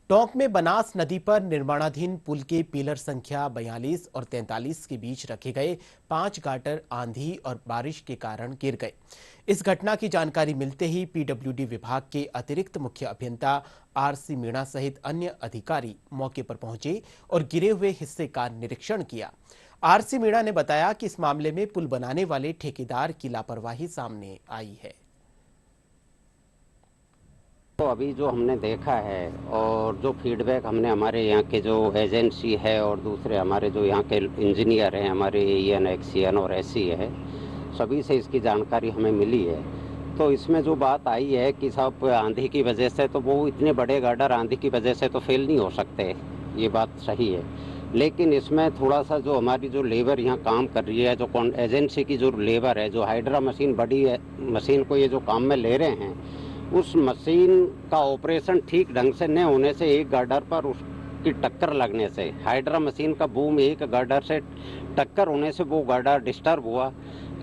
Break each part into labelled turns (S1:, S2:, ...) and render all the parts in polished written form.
S1: टोंक में बनास नदी पर निर्माणाधीन पुल के पिलर संख्या 42 और 43 के बीच रखे गए 5 गाटर आंधी और बारिश के कारण गिर गए। इस घटना की जानकारी मिलते ही पीडब्ल्यूडी विभाग के अतिरिक्त मुख्य अभियंता आरसी मीणा सहित अन्य अधिकारी मौके पर पहुंचे और गिरे हुए हिस्से का निरीक्षण किया। आरसी मीणा ने बताया कि इस मामले में पुल बनाने वाले ठेकेदार की लापरवाही सामने आई है।
S2: तो अभी जो हमने देखा है और जो फीडबैक हमने हमारे यहाँ के जो एजेंसी है और दूसरे हमारे जो यहाँ के इंजीनियर हैं, हमारे एन एक्सीएन और एससी है, सभी से इसकी जानकारी हमें मिली है। तो इसमें जो बात आई है कि सब आंधी की वजह से, तो वो इतने बड़े गार्डर आंधी की वजह से तो फेल नहीं हो सकते, ये बात सही है। लेकिन इसमें थोड़ा सा जो हमारी जो लेबर यहाँ काम कर रही है, जो एजेंसी की जो लेबर है, जो हाइड्रा मशीन बड़ी है मशीन को ये जो काम में ले रहे हैं, उस मशीन का ऑपरेशन ठीक ढंग से न होने से एक गार्डर पर उसकी टक्कर लगने से, हाइड्रा मशीन का बूम एक गार्डर से टक्कर होने से वो गार्डर डिस्टर्ब हुआ।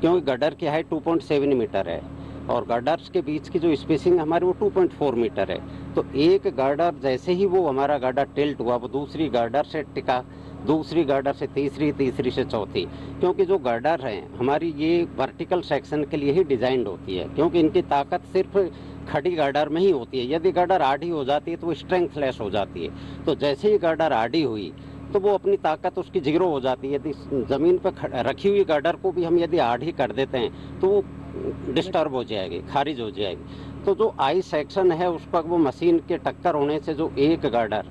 S2: क्योंकि गार्डर की हाइट 2.7 मीटर है और गार्डर्स के बीच की जो स्पेसिंग हमारी वो 2.4 मीटर है। तो एक गार्डर जैसे ही वो हमारा गार्डर टिल्ट हुआ, वो दूसरी गार्डर से टिका, दूसरी गार्डर से तीसरी, तीसरी से चौथी। क्योंकि जो गार्डर हैं हमारी ये वर्टिकल सेक्शन के लिए ही डिजाइंड होती है, क्योंकि इनकी ताकत सिर्फ खड़ी गार्डर में ही होती है। यदि गार्डर आड़ी हो जाती है तो वो स्ट्रेंथलेस हो जाती है। तो जैसे ही गार्डर आड़ी हुई तो वो अपनी ताकत उसकी जीरो हो जाती है। यदि जमीन पर रखी हुई गार्डर को भी हम यदि आड़ी कर देते हैं तो वो डिस्टर्ब हो जाएगी, खारिज हो जाएगी। तो जो आई सेक्शन है उस पर वो मशीन के टक्कर होने से जो एक गार्डर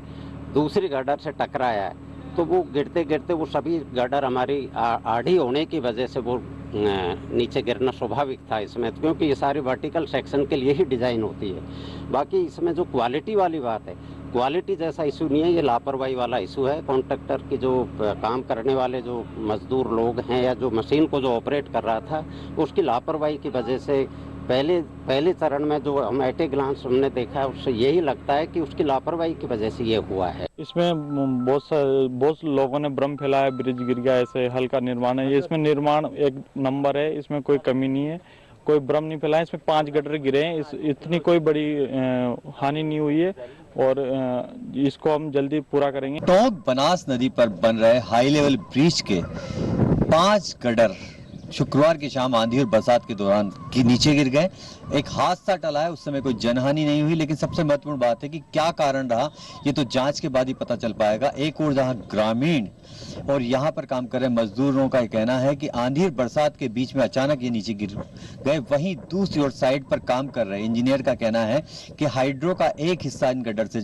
S2: दूसरी गार्डर से टकराया है, तो वो गिरते गिरते वो सभी गार्डर हमारी आड़ी होने की वजह से वो नीचे गिरना स्वाभाविक था इसमें, क्योंकि ये सारी वर्टिकल सेक्शन के लिए ही डिज़ाइन होती है। बाकी इसमें जो क्वालिटी वाली बात है, क्वालिटी जैसा इशू नहीं है, ये लापरवाही वाला इशू है। कॉन्ट्रैक्टर की जो काम करने वाले जो मजदूर लोग हैं या जो मशीन को जो ऑपरेट कर रहा था, उसकी लापरवाही की वजह से पहले चरण में जो हम एट ए ग्लांस हमने देखा है, उससे यही लगता है कि उसकी लापरवाही की वजह से ये हुआ है।
S3: इसमें बहुत लोगों ने भ्रम फैलाया, ब्रिज गिर गया, ऐसे हल्का निर्माण है। ये इसमें निर्माण एक नंबर है, इसमें कोई कमी नहीं है, कोई भ्रम नहीं फैलाया। इसमें 5 गटर गिरे हैं, इतनी कोई बड़ी हानि नहीं हुई है और इसको हम जल्दी पूरा करेंगे।
S4: टोंक बनास नदी पर बन रहे हाई लेवल ब्रिज के 5 गटर शुक्रवार की शाम आंधी और बरसात के दौरान नीचे गिर गए। एक हादसा टला है, उस समय कोई जनहानि नहीं हुई, लेकिन सबसे महत्वपूर्ण बात है कि क्या कारण रहा ये तो जांच के बाद ही पता चल पाएगा। एक और जहां ग्रामीण और यहाँ पर काम कर रहे मजदूरों का कहना है कि आंधी और बरसात के बीच में अचानक ये नीचे गिर गए। वहीं दूसरी ओर साइड पर काम कर रहे इंजीनियर का कहना है कि हाइड्रो का एक हिस्सा इन गड्ढर से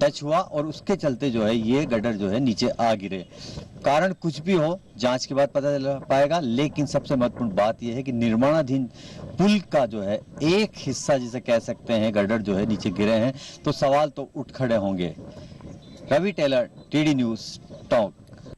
S4: टच हुआ और उसके चलते जो है ये गड्ढर जो है नीचे आ गिरे। कारण कुछ भी हो, जांच के बाद पता चल पाएगा, लेकिन सबसे महत्वपूर्ण बात यह है कि निर्माणाधीन पुल का जो है एक हिस्सा जिसे कह सकते हैं गड्ढर जो है नीचे गिरे हैं, तो सवाल तो उठ खड़े होंगे। Ravi Tailor, TD news, Tonk.